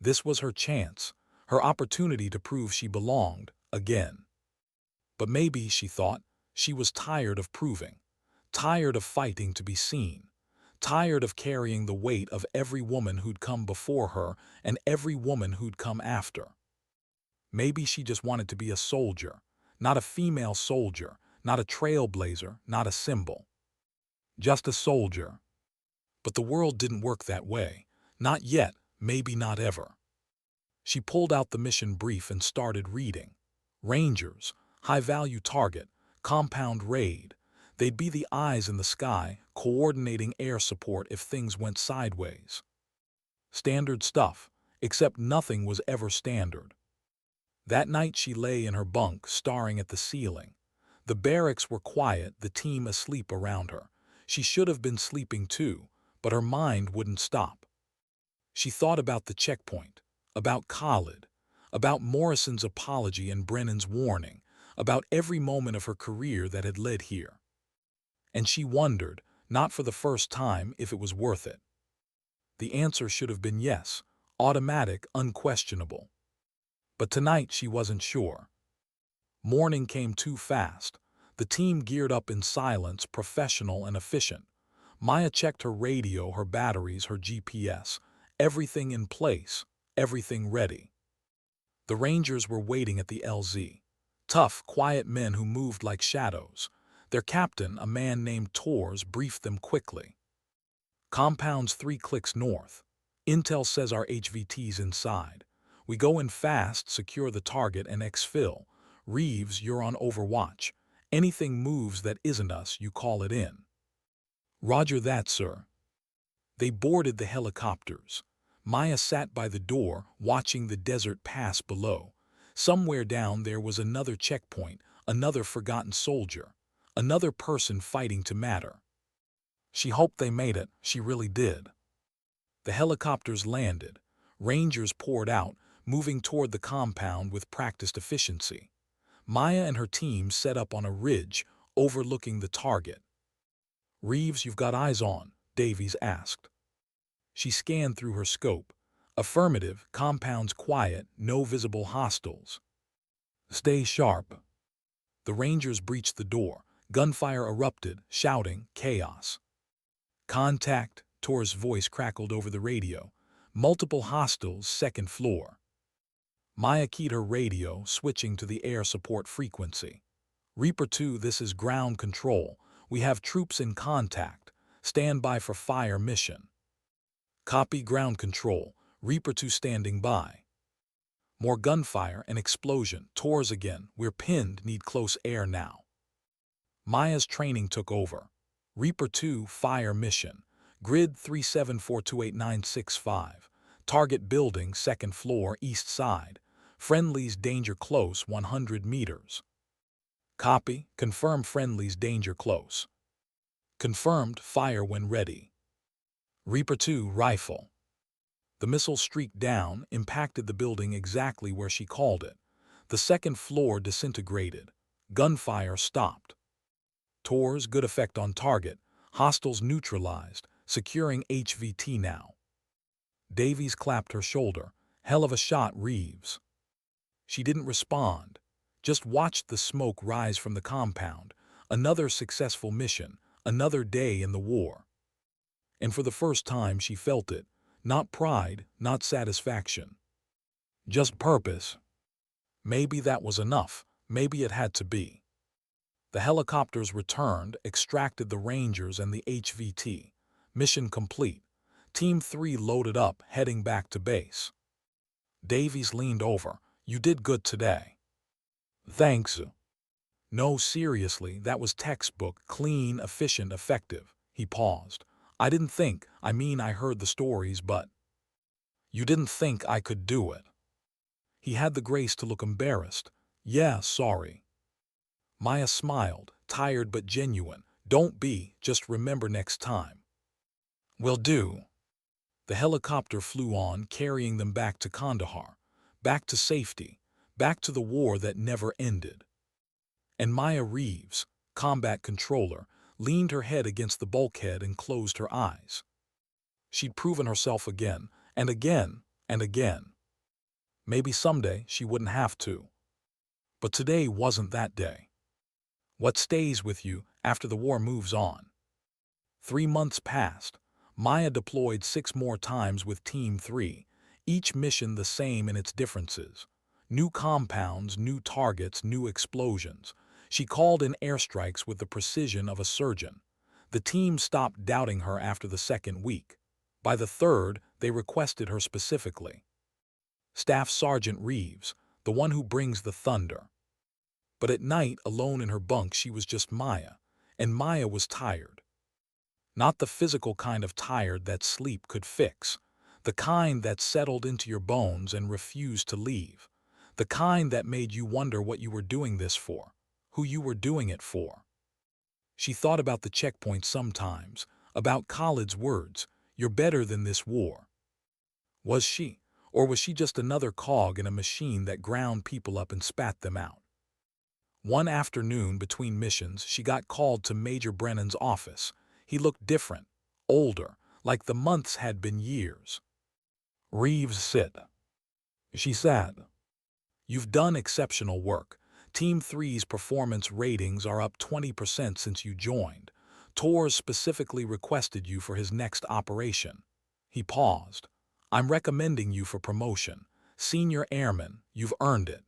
This was her chance, her opportunity to prove she belonged, again. But maybe, she thought, she was tired of proving. Tired of fighting to be seen. Tired of carrying the weight of every woman who'd come before her and every woman who'd come after. Maybe she just wanted to be a soldier, not a female soldier, not a trailblazer, not a symbol. Just a soldier. But the world didn't work that way. Not yet, maybe not ever. She pulled out the mission brief and started reading. Rangers, high-value target, compound raid. They'd be the eyes in the sky, coordinating air support if things went sideways. Standard stuff, except nothing was ever standard. That night she lay in her bunk, staring at the ceiling. The barracks were quiet, the team asleep around her. She should have been sleeping too, but her mind wouldn't stop. She thought about the checkpoint, about Khalid, about Morrison's apology and Brennan's warning, about every moment of her career that had led here. And she wondered, not for the first time, if it was worth it. The answer should have been yes, automatic, unquestionable. But tonight she wasn't sure. Morning came too fast. The team geared up in silence, professional and efficient. Maya checked her radio, her batteries, her GPS. Everything in place, everything ready. The Rangers were waiting at the LZ. Tough, quiet men who moved like shadows. Their captain, a man named Torres, briefed them quickly. Compound's 3 clicks north. Intel says our HVT's inside. We go in fast, secure the target, and exfil. Reeves, you're on overwatch. Anything moves that isn't us, you call it in. Roger that, sir. They boarded the helicopters. Maya sat by the door, watching the desert pass below. Somewhere down there was another checkpoint, another forgotten soldier, another person fighting to matter. She hoped they made it, she really did. The helicopters landed. Rangers poured out, moving toward the compound with practiced efficiency. Maya and her team set up on a ridge, overlooking the target. Reeves, you've got eyes on, Davies asked. She scanned through her scope. Affirmative, compound's quiet, no visible hostiles. Stay sharp. The Rangers breached the door. Gunfire erupted, shouting, chaos. Contact, Tor's voice crackled over the radio. Multiple hostiles, second floor. Maya keyed her radio, switching to the air support frequency. Reaper 2, this is ground control. We have troops in contact. Stand by for fire mission. Copy ground control. Reaper 2 standing by. More gunfire and explosion. Tor's again. We're pinned, need close air now. Maya's training took over. Reaper 2 Fire Mission. Grid 3742895. Target building, 2nd floor, east side. Friendlies danger close, 100 meters. Copy. Confirm friendlies danger close. Confirmed. Fire when ready. Reaper 2 Rifle. The missile streaked down, impacted the building exactly where she called it. The 2nd floor disintegrated. Gunfire stopped. Tors, good effect on target. Hostiles neutralized. Securing HVT now. Davies clapped her shoulder. Hell of a shot, Reeves. She didn't respond. Just watched the smoke rise from the compound. Another successful mission. Another day in the war. And for the first time she felt it. Not pride, not satisfaction. Just purpose. Maybe that was enough. Maybe it had to be. The helicopters returned, extracted the Rangers and the HVT. Mission complete. Team 3 loaded up, heading back to base. Davies leaned over. You did good today. Thanks. No, seriously, that was textbook, clean, efficient, effective. He paused. I didn't think, I heard the stories, but... You didn't think I could do it. He had the grace to look embarrassed. Yeah, sorry. Maya smiled, tired but genuine. Don't be, just remember next time. Will do. The helicopter flew on, carrying them back to Kandahar, back to safety, back to the war that never ended. And Maya Reeves, combat controller, leaned her head against the bulkhead and closed her eyes. She'd proven herself again, and again, and again. Maybe someday she wouldn't have to. But today wasn't that day. What stays with you after the war moves on? 3 months passed. Maya deployed 6 more times with Team 3, each mission the same in its differences. New compounds, new targets, new explosions. She called in airstrikes with the precision of a surgeon. The team stopped doubting her after the 2nd week. By the 3rd, they requested her specifically. Staff Sergeant Reeves, the one who brings the thunder. But at night, alone in her bunk, she was just Maya, and Maya was tired. Not the physical kind of tired that sleep could fix, the kind that settled into your bones and refused to leave, the kind that made you wonder what you were doing this for, who you were doing it for. She thought about the checkpoint sometimes, about Khalid's words, "You're better than this war." Was she, or was she just another cog in a machine that ground people up and spat them out? One afternoon between missions, she got called to Major Brennan's office. He looked different, older, like the months had been years. "Reeves, sit," she said. "You've done exceptional work. Team 3's performance ratings are up 20% since you joined. Tors specifically requested you for his next operation." He paused. "I'm recommending you for promotion. Senior Airman, you've earned it."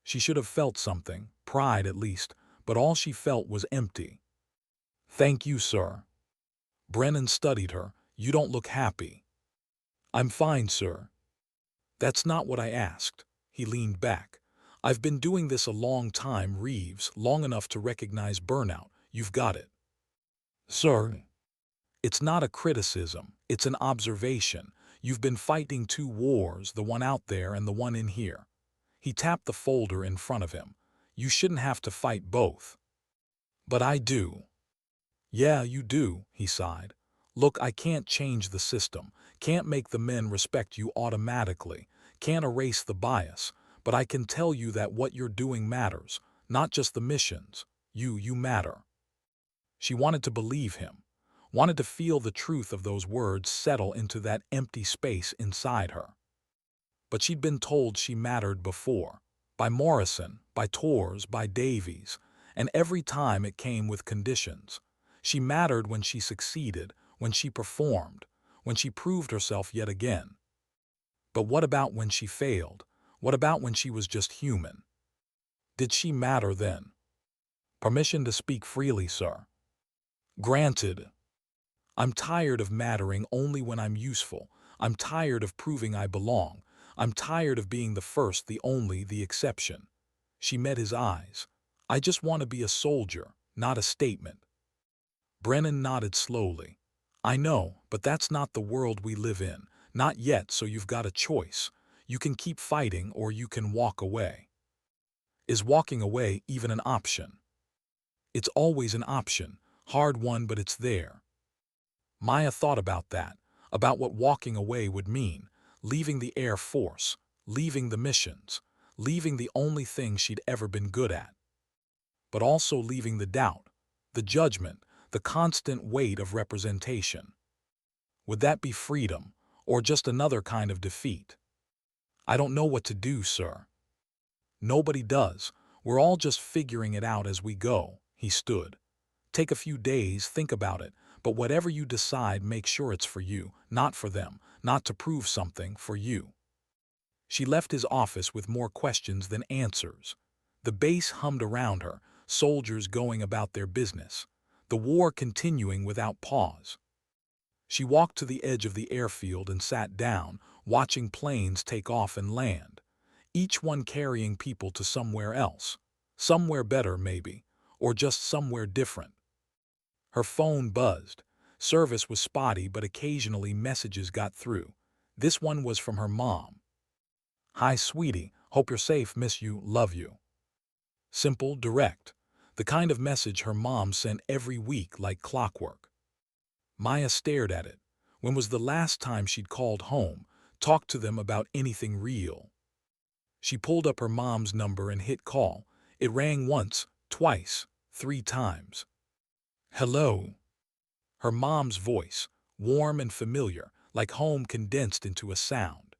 She should have felt something, pride at least, but all she felt was empty. "Thank you, sir." Brennan studied her. "You don't look happy." "I'm fine, sir." "That's not what I asked." He leaned back. "I've been doing this a long time, Reeves, long enough to recognize burnout. You've got it." "Sir." "It's not a criticism. It's an observation. You've been fighting 2 wars, the one out there and the one in here." He tapped the folder in front of him. "You shouldn't have to fight both." "But I do." "Yeah, you do," he sighed. "Look, I can't change the system, can't make the men respect you automatically, can't erase the bias, but I can tell you that what you're doing matters, not just the missions. You matter." She wanted to believe him, wanted to feel the truth of those words settle into that empty space inside her. But she'd been told she mattered before, by Morrison, by Tors, by Davies, and every time it came with conditions. She mattered when she succeeded, when she performed, when she proved herself yet again. But what about when she failed? What about when she was just human? Did she matter then? "Permission to speak freely, sir." "Granted." "I'm tired of mattering only when I'm useful. I'm tired of proving I belong. I'm tired of being the first, the only, the exception." She met his eyes. "I just want to be a soldier, not a statement." Brennan nodded slowly. I know, but that's not the world we live in. Not yet, so you've got a choice. You can keep fighting or you can walk away. Is walking away even an option? It's always an option. Hard one, but it's there. Maya thought about that, about what walking away would mean, leaving the Air Force, leaving the missions, leaving the only thing she'd ever been good at, but also leaving the doubt, the judgment, the constant weight of representation. Would that be freedom, or just another kind of defeat? I don't know what to do, sir. Nobody does. We're all just figuring it out as we go. He stood. Take a few days, think about it, but whatever you decide, make sure it's for you, not for them, not to prove something, for you. She left his office with more questions than answers. The base hummed around her, soldiers going about their business, the war continuing without pause. She walked to the edge of the airfield and sat down, watching planes take off and land, each one carrying people to somewhere else, somewhere better maybe, or just somewhere different. Her phone buzzed. Service was spotty, but occasionally messages got through. This one was from her mom. Hi, sweetie. Hope you're safe. Miss you. Love you. Simple, direct. The kind of message her mom sent every week like clockwork. Maya stared at it. When was the last time she'd called home, talked to them about anything real? She pulled up her mom's number and hit call. It rang once, twice, 3 times. Hello. Her mom's voice, warm and familiar, like home condensed into a sound.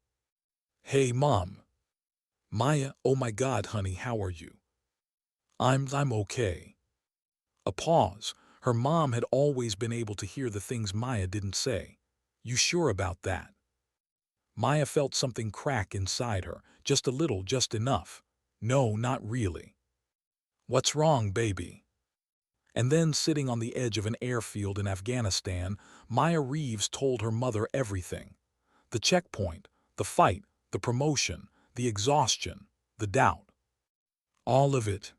Hey, Mom. Maya, oh my God, honey, how are you? I'm okay. A pause. Her mom had always been able to hear the things Maya didn't say. You sure about that? Maya felt something crack inside her, just a little, just enough. No, not really. What's wrong, baby? And then, sitting on the edge of an airfield in Afghanistan, Maya Reeves told her mother everything. The checkpoint, the fight, the promotion, the exhaustion, the doubt. All of it.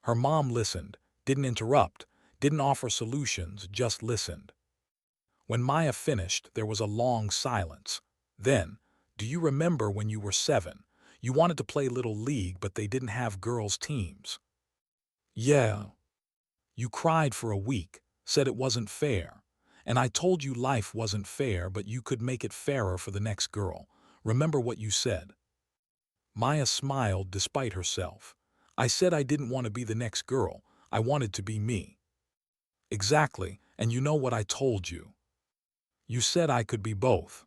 Her mom listened, didn't interrupt, didn't offer solutions, just listened. When Maya finished, there was a long silence. Then, do you remember when you were 7? You wanted to play Little League, but they didn't have girls' teams. Yeah. You cried for a week, said it wasn't fair. And I told you life wasn't fair, but you could make it fairer for the next girl. Remember what you said? Maya smiled despite herself. I said I didn't want to be the next girl. I wanted to be me. Exactly, and you know what I told you. You said I could be both.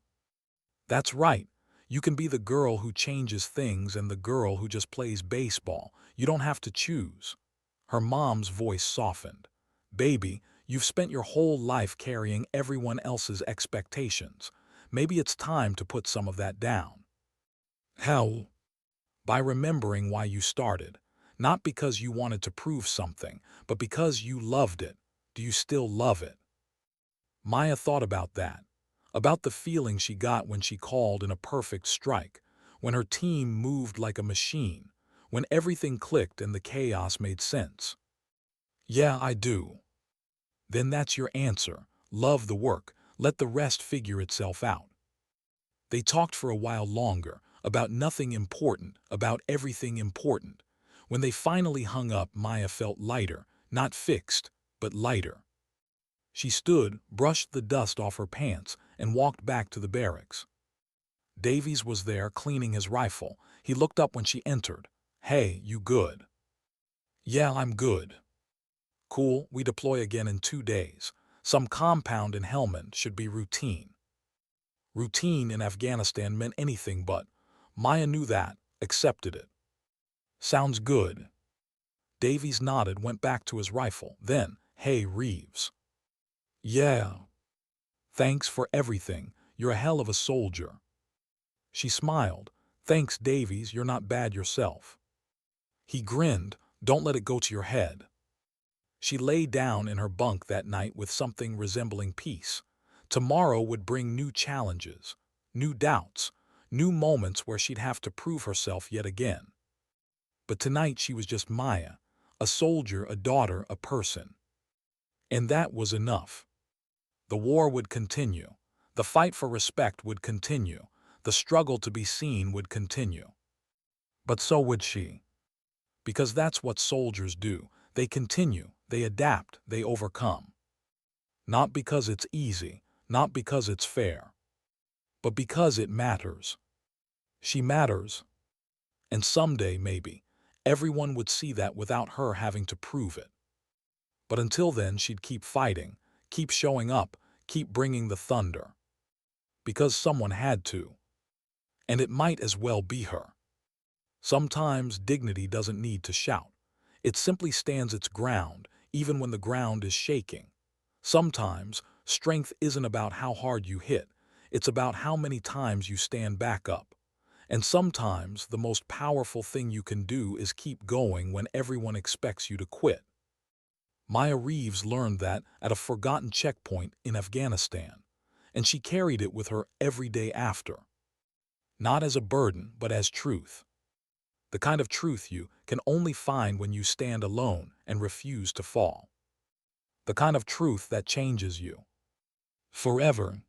That's right. You can be the girl who changes things and the girl who just plays baseball. You don't have to choose. Her mom's voice softened. Baby, you've spent your whole life carrying everyone else's expectations. Maybe it's time to put some of that down. How? By remembering why you started. Not because you wanted to prove something, but because you loved it. Do you still love it? Maya thought about that. About the feeling she got when she called in a perfect strike, when her team moved like a machine, when everything clicked and the chaos made sense. Yeah, I do. Then that's your answer. Love the work. Let the rest figure itself out. They talked for a while longer, about nothing important, about everything important. When they finally hung up, Maya felt lighter, not fixed, but lighter. She stood, brushed the dust off her pants, and walked back to the barracks. Davies was there, cleaning his rifle. He looked up when she entered. Hey, you good? Yeah, I'm good. Cool, we deploy again in 2 days. Some compound in Helmand should be routine. Routine in Afghanistan meant anything but. Maya knew that, accepted it. Sounds good. Davies nodded, went back to his rifle. Then, hey, Reeves. Yeah. Thanks for everything. You're a hell of a soldier. She smiled. Thanks, Davies, you're not bad yourself. He grinned. Don't let it go to your head. She lay down in her bunk that night with something resembling peace. Tomorrow would bring new challenges, new doubts, new moments where she'd have to prove herself yet again. But tonight she was just Maya, a soldier, a daughter, a person. And that was enough. The war would continue. The fight for respect would continue. The struggle to be seen would continue. But so would she. Because that's what soldiers do. They continue, they adapt, they overcome. Not because it's easy, not because it's fair, but because it matters. She matters. And someday, maybe, everyone would see that without her having to prove it. But until then, she'd keep fighting, keep showing up, keep bringing the thunder. Because someone had to. And it might as well be her. Sometimes dignity doesn't need to shout. It simply stands its ground, even when the ground is shaking. Sometimes, strength isn't about how hard you hit. It's about how many times you stand back up. And sometimes, the most powerful thing you can do is keep going when everyone expects you to quit. Maya Reeves learned that at a forgotten checkpoint in Afghanistan, and she carried it with her every day after. Not as a burden, but as truth. The kind of truth you can only find when you stand alone and refuse to fall. The kind of truth that changes you forever.